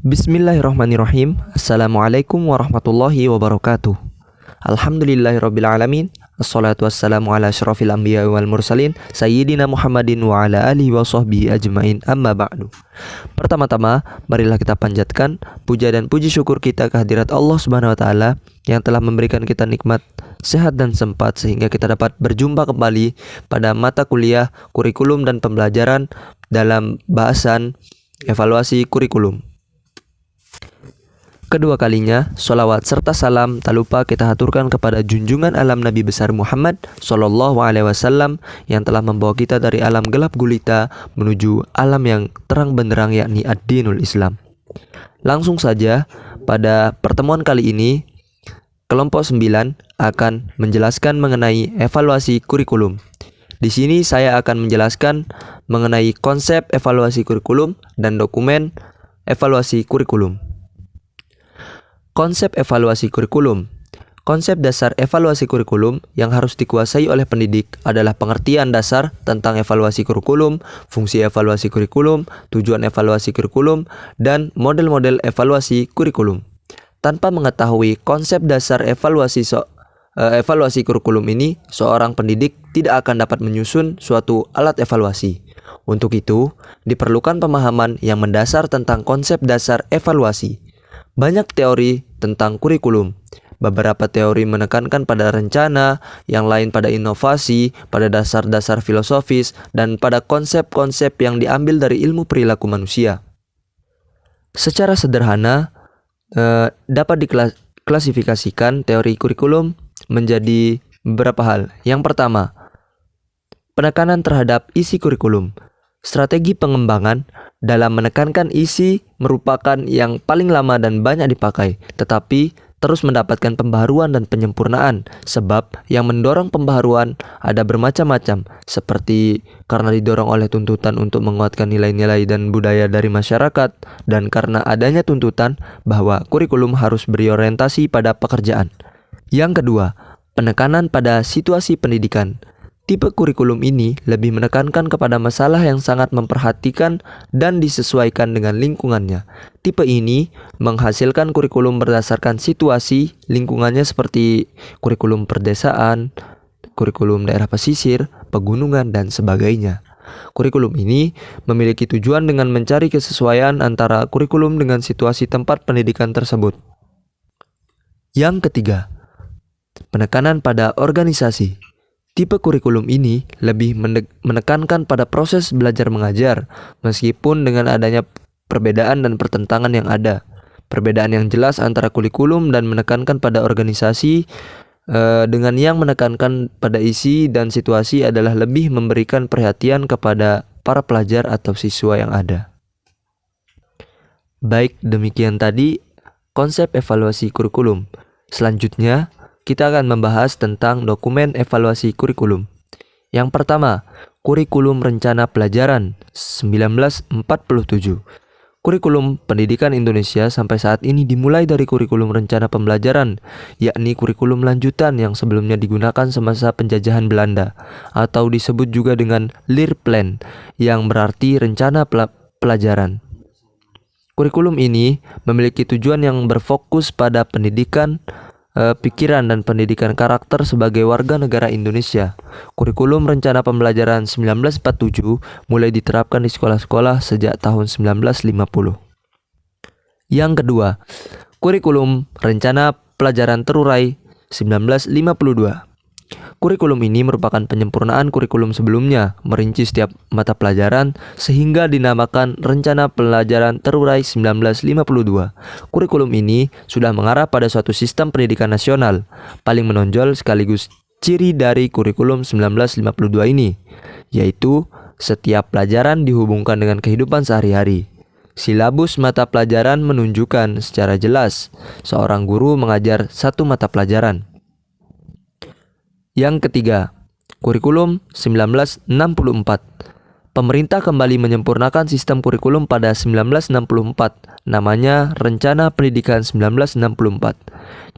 Bismillahirrahmanirrahim. Assalamualaikum warahmatullahi wabarakatuh. Alhamdulillahirrabbilalamin. Assalatu wassalamu ala asyrafil anbiya wal mursalin Sayyidina Muhammadin wa ala alihi wa sahbihi ajmain, amma ba'du. Pertama-tama, marilah kita panjatkan puja dan puji syukur kita kehadirat Allah Subhanahu wa taala yang telah memberikan kita nikmat sehat dan sempat sehingga kita dapat berjumpa kembali pada mata kuliah kurikulum dan pembelajaran dalam bahasan evaluasi kurikulum. Kedua kalinya, sholawat serta salam tak lupa kita haturkan kepada junjungan alam Nabi besar Muhammad Sallallahu Alaihi Wasallam yang telah membawa kita dari alam gelap gulita menuju alam yang terang benderang, yakni ad-dinul Islam. Langsung saja, pada pertemuan kali ini, kelompok 9 akan menjelaskan mengenai evaluasi kurikulum. Di sini saya akan menjelaskan mengenai konsep evaluasi kurikulum dan dokumen evaluasi kurikulum. Konsep evaluasi kurikulum. Konsep dasar evaluasi kurikulum yang harus dikuasai oleh pendidik adalah pengertian dasar tentang evaluasi kurikulum, fungsi evaluasi kurikulum, tujuan evaluasi kurikulum, dan model-model evaluasi kurikulum. Tanpa mengetahui konsep dasar evaluasi kurikulum ini, seorang pendidik tidak akan dapat menyusun suatu alat evaluasi. Untuk itu, diperlukan pemahaman yang mendasar tentang konsep dasar evaluasi. Banyak teori tentang kurikulum. Beberapa teori menekankan pada rencana, yang lain pada inovasi, pada dasar-dasar filosofis, dan pada konsep-konsep yang diambil dari ilmu perilaku manusia. Secara sederhana, dapat diklasifikasikan teori kurikulum menjadi beberapa hal. Yang pertama, penekanan terhadap isi kurikulum. Strategi pengembangan dalam menekankan isi merupakan yang paling lama dan banyak dipakai, tetapi terus mendapatkan pembaharuan dan penyempurnaan, sebab yang mendorong pembaharuan ada bermacam-macam, seperti karena didorong oleh tuntutan untuk menguatkan nilai-nilai dan budaya dari masyarakat, dan karena adanya tuntutan bahwa kurikulum harus berorientasi pada pekerjaan. Yang kedua, penekanan pada situasi pendidikan. Tipe kurikulum ini lebih menekankan kepada masalah yang sangat memperhatikan dan disesuaikan dengan lingkungannya. Tipe ini menghasilkan kurikulum berdasarkan situasi lingkungannya seperti kurikulum perdesaan, kurikulum daerah pesisir, pegunungan, dan sebagainya. Kurikulum ini memiliki tujuan dengan mencari kesesuaian antara kurikulum dengan situasi tempat pendidikan tersebut. Yang ketiga, penekanan pada organisasi. Tipe kurikulum ini lebih menekankan pada proses belajar mengajar, meskipun dengan adanya perbedaan dan pertentangan yang ada. Perbedaan yang jelas antara kurikulum dan menekankan pada organisasi dengan yang menekankan pada isi dan situasi adalah lebih memberikan perhatian kepada para pelajar atau siswa yang ada. Baik, demikian tadi konsep evaluasi kurikulum. Selanjutnya, kita akan membahas tentang dokumen evaluasi kurikulum. Yang pertama, Kurikulum Rencana Pelajaran 1947. Kurikulum pendidikan Indonesia sampai saat ini dimulai dari kurikulum rencana pembelajaran, yakni kurikulum lanjutan yang sebelumnya digunakan semasa penjajahan Belanda, atau disebut juga dengan Leerplan, yang berarti rencana pelajaran. Kurikulum ini memiliki tujuan yang berfokus pada pendidikan pikiran dan pendidikan karakter sebagai warga negara Indonesia. Kurikulum Rencana Pembelajaran 1947 mulai diterapkan di sekolah-sekolah sejak tahun 1950. Yang kedua, Kurikulum Rencana Pelajaran Terurai 1952. Kurikulum ini merupakan penyempurnaan kurikulum sebelumnya, merinci setiap mata pelajaran sehingga dinamakan Rencana Pelajaran Terurai 1952. Kurikulum ini sudah mengarah pada suatu sistem pendidikan nasional. Paling menonjol sekaligus ciri dari kurikulum 1952 ini, yaitu setiap pelajaran dihubungkan dengan kehidupan sehari-hari. Silabus mata pelajaran menunjukkan secara jelas seorang guru mengajar satu mata pelajaran. Yang ketiga, Kurikulum 1964. Pemerintah kembali menyempurnakan sistem kurikulum pada 1964, namanya Rencana Pendidikan 1964.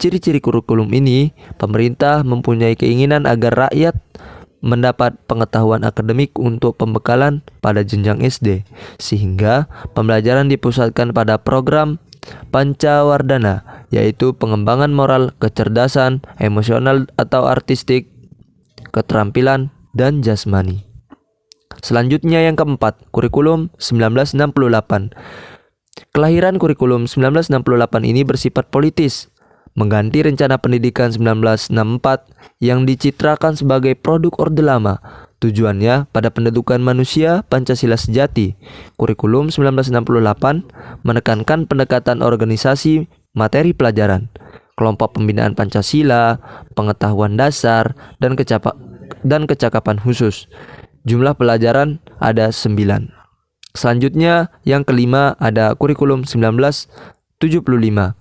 Ciri-ciri kurikulum ini, pemerintah mempunyai keinginan agar rakyat mendapat pengetahuan akademik untuk pembekalan pada jenjang SD, sehingga pembelajaran dipusatkan pada program Pancawardhana, yaitu pengembangan moral, kecerdasan, emosional atau artistik, keterampilan, dan jasmani. Selanjutnya yang keempat, kurikulum 1968. Kelahiran kurikulum 1968 ini bersifat politis, mengganti rencana pendidikan 1964 yang dicitrakan sebagai produk Orde Lama. Tujuannya pada pendudukan manusia Pancasila sejati. Kurikulum 1968 menekankan pendekatan organisasi materi pelajaran, kelompok pembinaan Pancasila, pengetahuan dasar, dan kecakapan khusus. Jumlah pelajaran ada 9. Selanjutnya yang kelima ada kurikulum 1975.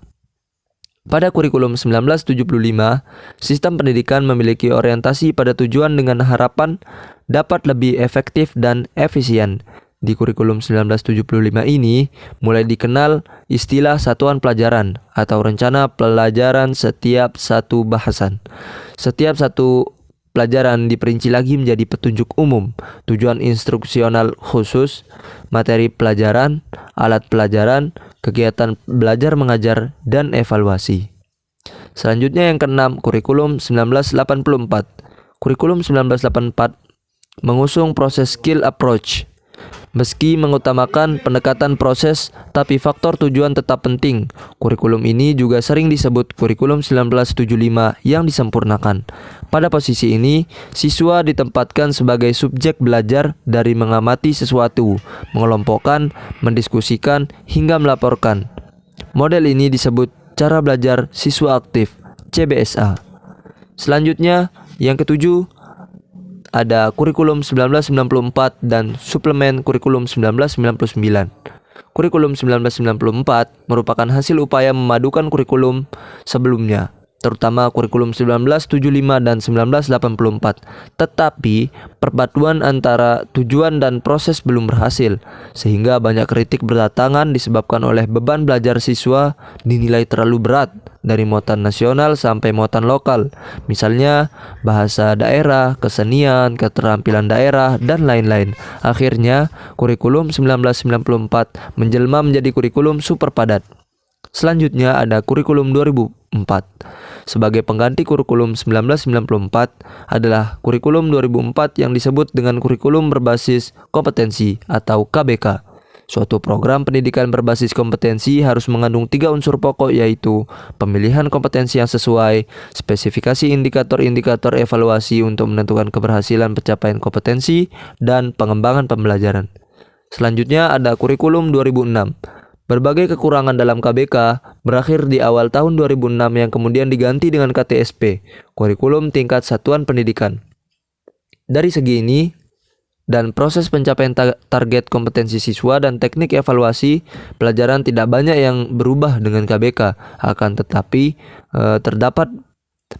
Pada kurikulum 1975, sistem pendidikan memiliki orientasi pada tujuan dengan harapan dapat lebih efektif dan efisien. Di kurikulum 1975 ini mulai dikenal istilah satuan pelajaran atau rencana pelajaran setiap satu bahasan. Setiap satu pelajaran diperinci lagi menjadi petunjuk umum, tujuan instruksional khusus, materi pelajaran, alat pelajaran, kegiatan belajar mengajar, dan evaluasi. Selanjutnya yang keenam, kurikulum 1984. Kurikulum 1984 mengusung proses skill approach. Meski mengutamakan pendekatan proses, tapi faktor tujuan tetap penting. Kurikulum ini juga sering disebut kurikulum 1975 yang disempurnakan. Pada posisi ini, siswa ditempatkan sebagai subjek belajar dari mengamati sesuatu, mengelompokkan, mendiskusikan, hingga melaporkan. Model ini disebut cara belajar siswa aktif, CBSA. Selanjutnya, yang ketujuh, ada kurikulum 1994 dan suplemen kurikulum 1999. Kurikulum 1994 merupakan hasil upaya memadukan kurikulum sebelumnya, terutama kurikulum 1975 dan 1984. Tetapi perpaduan antara tujuan dan proses belum berhasil, sehingga banyak kritik berdatangan disebabkan oleh beban belajar siswa dinilai terlalu berat dari muatan nasional sampai muatan lokal, misalnya bahasa daerah, kesenian, keterampilan daerah, dan lain-lain. Akhirnya, kurikulum 1994 menjelma menjadi kurikulum super padat. Selanjutnya ada kurikulum 2004. Sebagai pengganti kurikulum 1994 adalah kurikulum 2004 yang disebut dengan kurikulum berbasis kompetensi atau KBK. Suatu program pendidikan berbasis kompetensi harus mengandung 3 unsur pokok, yaitu pemilihan kompetensi yang sesuai, spesifikasi indikator-indikator evaluasi untuk menentukan keberhasilan pencapaian kompetensi, dan pengembangan pembelajaran. Selanjutnya ada kurikulum 2006. Berbagai kekurangan dalam KBK berakhir di awal tahun 2006 yang kemudian diganti dengan KTSP, kurikulum tingkat satuan pendidikan. Dari segi ini, dan proses pencapaian target kompetensi siswa dan teknik evaluasi pelajaran tidak banyak yang berubah dengan KBK, akan tetapi terdapat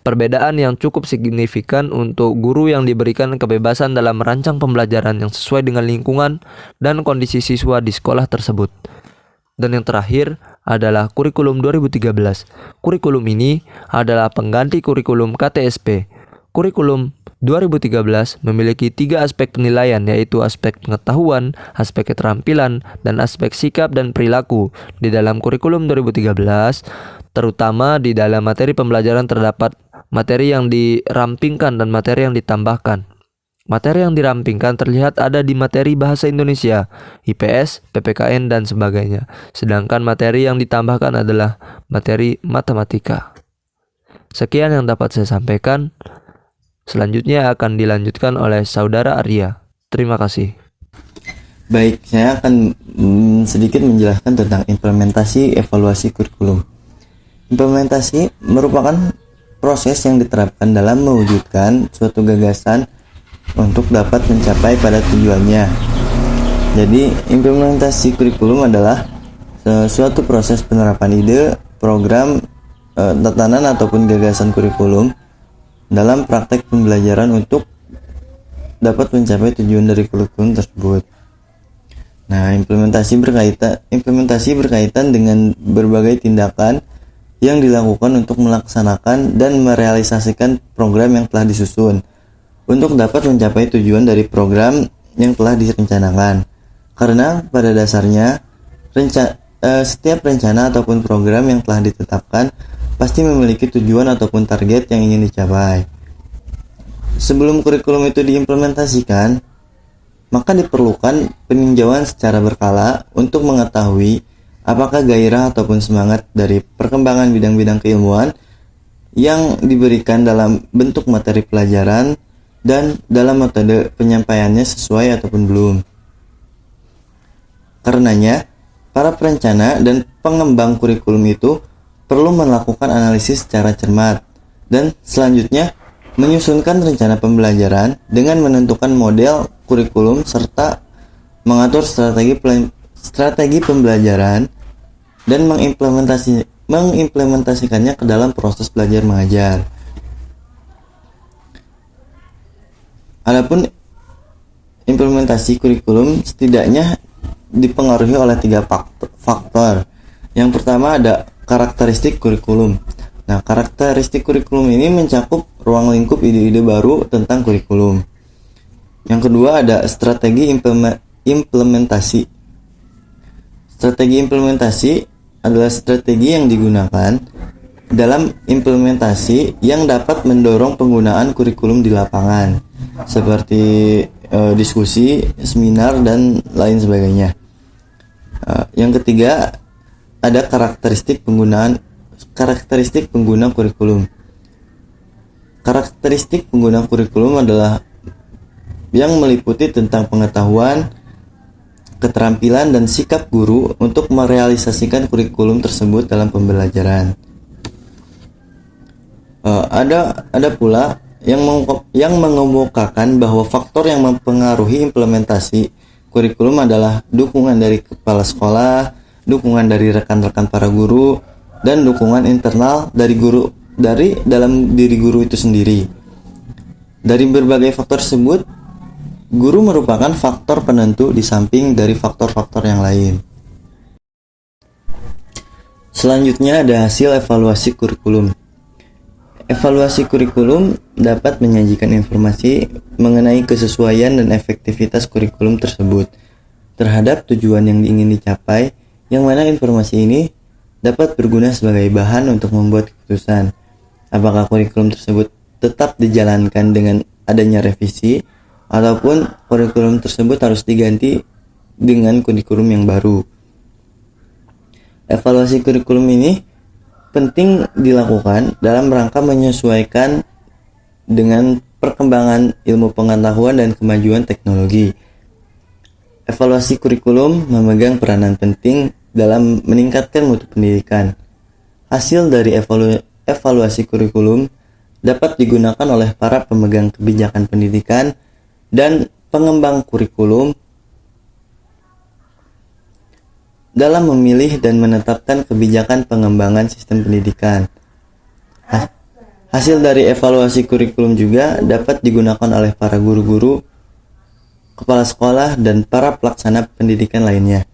perbedaan yang cukup signifikan untuk guru yang diberikan kebebasan dalam merancang pembelajaran yang sesuai dengan lingkungan dan kondisi siswa di sekolah tersebut. Dan yang terakhir adalah kurikulum 2013. Kurikulum ini adalah pengganti kurikulum KTSP. Kurikulum 2013 memiliki 3 aspek penilaian, yaitu aspek pengetahuan, aspek keterampilan, dan aspek sikap dan perilaku. Di dalam kurikulum 2013, terutama di dalam materi pembelajaran terdapat materi yang dirampingkan dan materi yang ditambahkan. Materi yang dirampingkan terlihat ada di materi Bahasa Indonesia, IPS, PPKN, dan sebagainya. Sedangkan materi yang ditambahkan adalah materi matematika. Sekian yang dapat saya sampaikan. Selanjutnya akan dilanjutkan oleh Saudara Arya. Terima kasih. Baik, saya akan sedikit menjelaskan tentang implementasi evaluasi kurikulum. Implementasi merupakan proses yang diterapkan dalam mewujudkan suatu gagasan untuk dapat mencapai pada tujuannya. Jadi, implementasi kurikulum adalah suatu proses penerapan ide, program, tatanan ataupun gagasan kurikulum dalam praktek pembelajaran untuk dapat mencapai tujuan dari kurikulum tersebut. Nah, implementasi berkaitan dengan berbagai tindakan yang dilakukan untuk melaksanakan dan merealisasikan program yang telah disusun. untuk dapat mencapai tujuan dari program yang telah direncanakan. Karena pada dasarnya setiap rencana ataupun program yang telah ditetapkan pasti memiliki tujuan ataupun target yang ingin dicapai. Sebelum kurikulum itu diimplementasikan, maka diperlukan peninjauan secara berkala untuk mengetahui apakah gairah ataupun semangat dari perkembangan bidang-bidang keilmuan yang diberikan dalam bentuk materi pelajaran dan dalam metode penyampaiannya sesuai ataupun belum. Karenanya, para perencana dan pengembang kurikulum itu perlu melakukan analisis secara cermat dan selanjutnya menyusunkan rencana pembelajaran dengan menentukan model kurikulum serta mengatur strategi pembelajaran dan mengimplementasikannya ke dalam proses belajar mengajar. Adapun implementasi kurikulum setidaknya dipengaruhi oleh 3 faktor. Yang pertama ada karakteristik kurikulum. Nah, karakteristik kurikulum ini mencakup ruang lingkup ide-ide baru tentang kurikulum. Yang kedua ada strategi implementasi. Strategi implementasi adalah strategi yang digunakan dalam implementasi yang dapat mendorong penggunaan kurikulum di lapangan, seperti diskusi, seminar, dan lain sebagainya. Yang ketiga ada karakteristik pengguna kurikulum. Karakteristik pengguna kurikulum adalah yang meliputi tentang pengetahuan, keterampilan, dan sikap guru untuk merealisasikan kurikulum tersebut dalam pembelajaran. Ada pula yang mengemukakan bahwa faktor yang mempengaruhi implementasi kurikulum adalah dukungan dari kepala sekolah, dukungan dari rekan-rekan para guru, dan dukungan internal dari dalam diri guru itu sendiri. Dari berbagai faktor tersebut, guru merupakan faktor penentu di samping dari faktor-faktor yang lain. Selanjutnya ada hasil evaluasi kurikulum. Evaluasi kurikulum dapat menyajikan informasi mengenai kesesuaian dan efektivitas kurikulum tersebut terhadap tujuan yang ingin dicapai, yang mana informasi ini dapat berguna sebagai bahan untuk membuat keputusan apakah kurikulum tersebut tetap dijalankan dengan adanya revisi ataupun kurikulum tersebut harus diganti dengan kurikulum yang baru. Evaluasi kurikulum ini penting dilakukan dalam rangka menyesuaikan dengan perkembangan ilmu pengetahuan dan kemajuan teknologi. Evaluasi kurikulum memegang peranan penting dalam meningkatkan mutu pendidikan. Hasil dari evaluasi kurikulum dapat digunakan oleh para pemegang kebijakan pendidikan dan pengembang kurikulum dalam memilih dan menetapkan kebijakan pengembangan sistem pendidikan. Hasil dari evaluasi kurikulum juga dapat digunakan oleh para guru-guru, kepala sekolah, dan para pelaksana pendidikan lainnya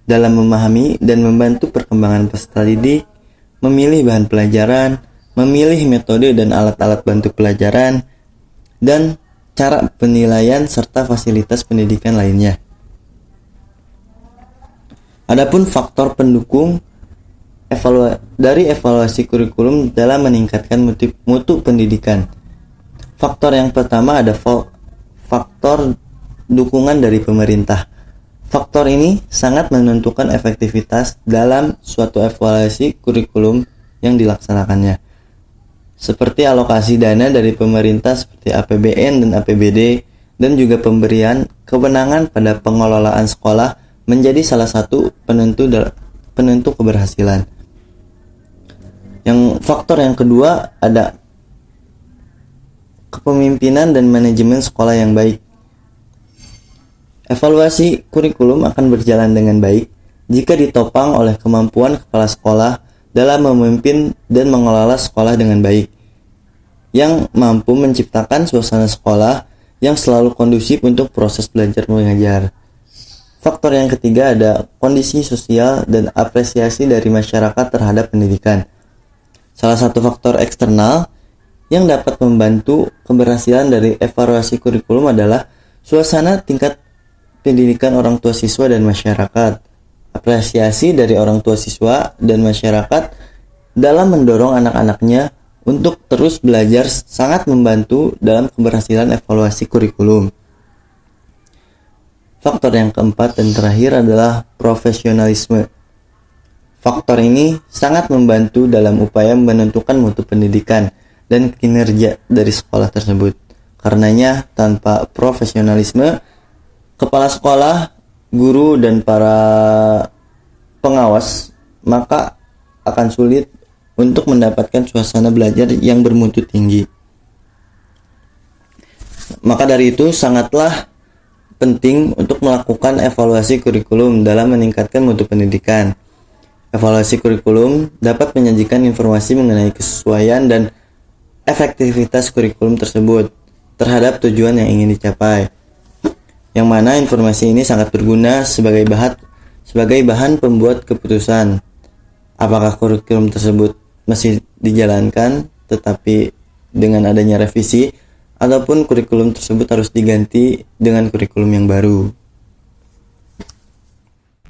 dalam memahami dan membantu perkembangan peserta didik, memilih bahan pelajaran, memilih metode dan alat-alat bantu pelajaran, dan cara penilaian serta fasilitas pendidikan lainnya. Adapun faktor pendukung dari evaluasi kurikulum dalam meningkatkan mutu pendidikan. Faktor yang pertama ada faktor dukungan dari pemerintah. Faktor ini sangat menentukan efektivitas dalam suatu evaluasi kurikulum yang dilaksanakannya, seperti alokasi dana dari pemerintah seperti APBN dan APBD, dan juga pemberian kewenangan pada pengelolaan sekolah menjadi salah satu penentu keberhasilan. Faktor yang kedua ada kepemimpinan dan manajemen sekolah yang baik. Evaluasi kurikulum akan berjalan dengan baik jika ditopang oleh kemampuan kepala sekolah dalam memimpin dan mengelola sekolah dengan baik, yang mampu menciptakan suasana sekolah yang selalu kondusif untuk proses belajar mengajar. Faktor yang ketiga ada kondisi sosial dan apresiasi dari masyarakat terhadap pendidikan. Salah satu faktor eksternal Yang dapat membantu keberhasilan dari evaluasi kurikulum adalah suasana tingkat pendidikan orang tua siswa dan masyarakat. Apresiasi dari orang tua siswa dan masyarakat dalam mendorong anak-anaknya untuk terus belajar sangat membantu dalam keberhasilan evaluasi kurikulum. Faktor yang keempat dan terakhir adalah profesionalisme. Faktor ini sangat membantu dalam upaya menentukan mutu pendidikan dan kinerja dari sekolah tersebut. Karenanya, tanpa profesionalisme, kepala sekolah, guru, dan para pengawas, maka akan sulit untuk mendapatkan suasana belajar yang bermutu tinggi. Maka dari itu, sangatlah penting untuk melakukan evaluasi kurikulum dalam meningkatkan mutu pendidikan. Evaluasi kurikulum dapat menyajikan informasi mengenai kesesuaian dan efektivitas kurikulum tersebut terhadap tujuan yang ingin dicapai. Yang mana informasi ini sangat berguna sebagai bahan pembuat keputusan. Apakah kurikulum tersebut masih dijalankan tetapi dengan adanya revisi, ataupun kurikulum tersebut harus diganti dengan kurikulum yang baru.